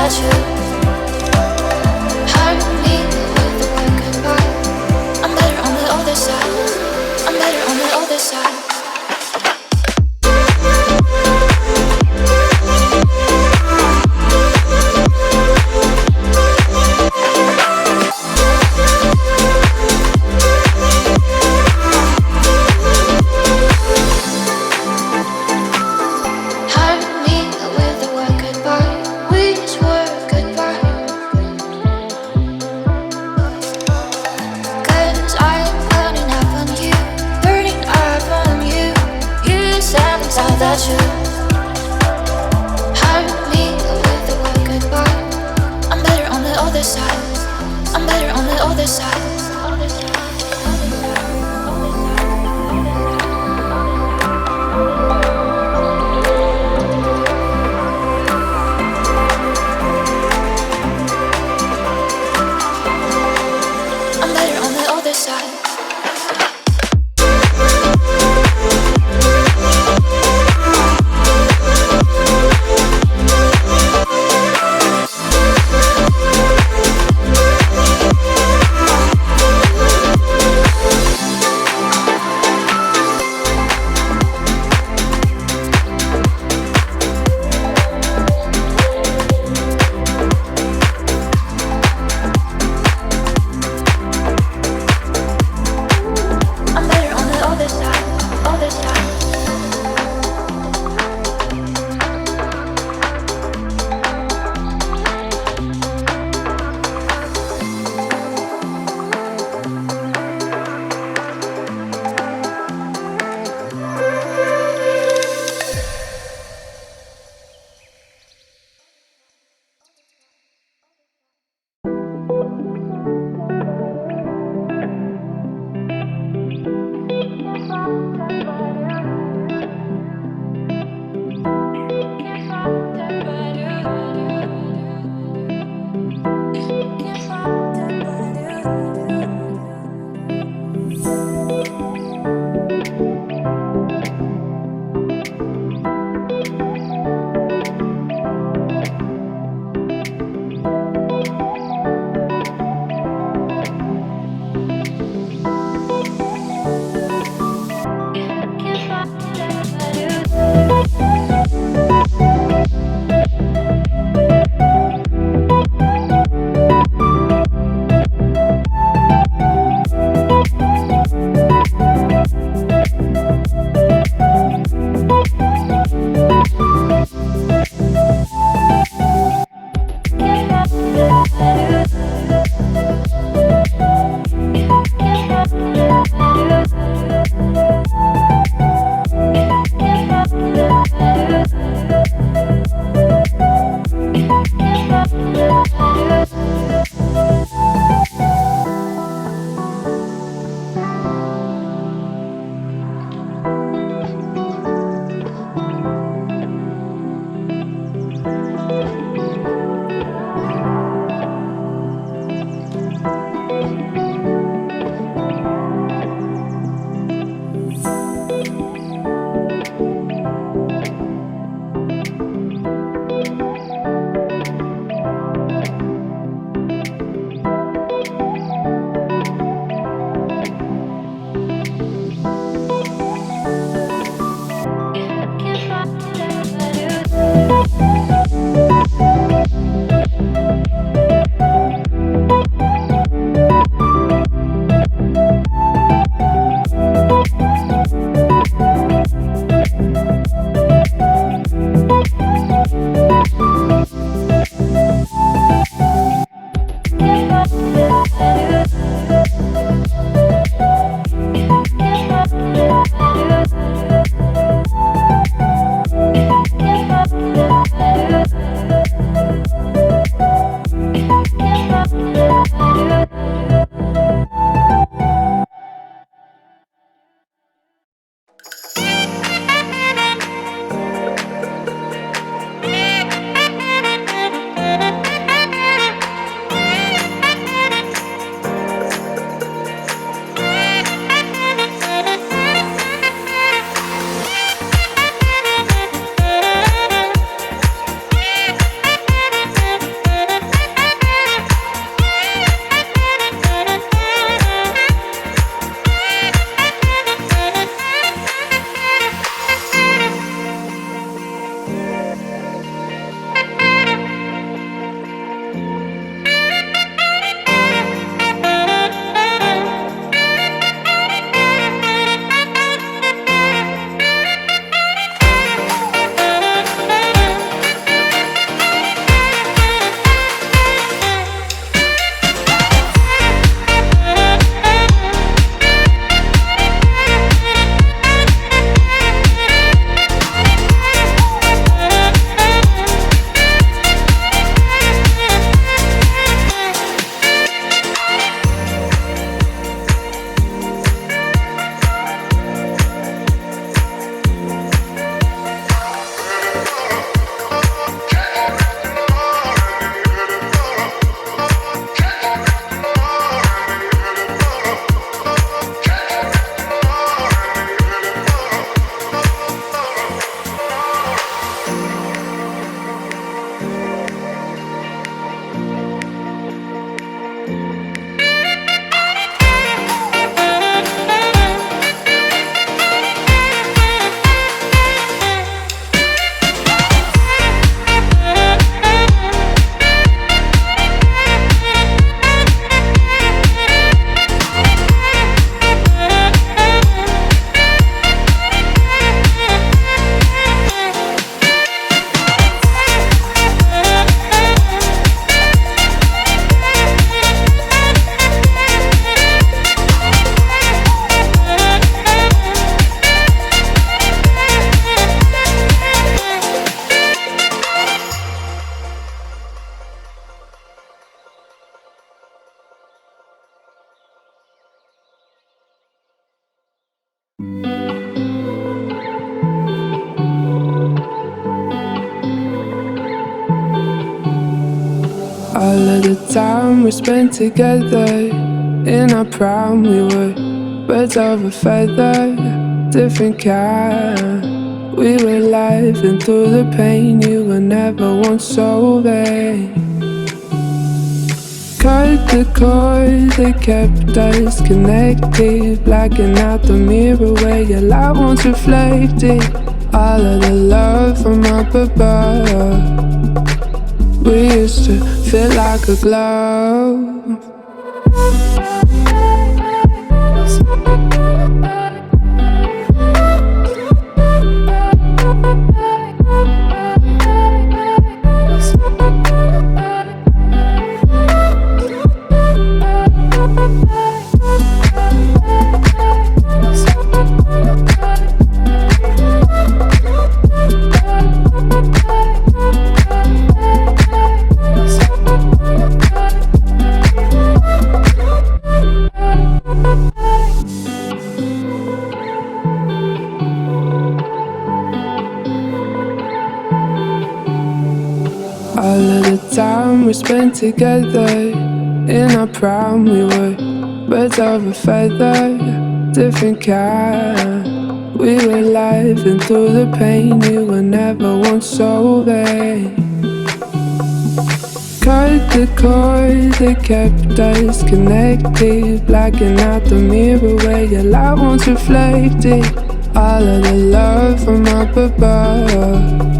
Goodbye. All of the time we spent together, in our prime we were birds of a feather, different kind. We were laughing through the pain, you were never once so vain. Cut the cord that kept us connected, blacking out the mirror where your light once reflected. All of the love from up above, we used to feel like a glove. All of the time we spent together, in our prime we were birds of a feather, different kind. We were laughing through the pain, you were never once so vain. Cut the cord that kept us connected, blacking out the mirror where your light once reflected. All of the love from up above,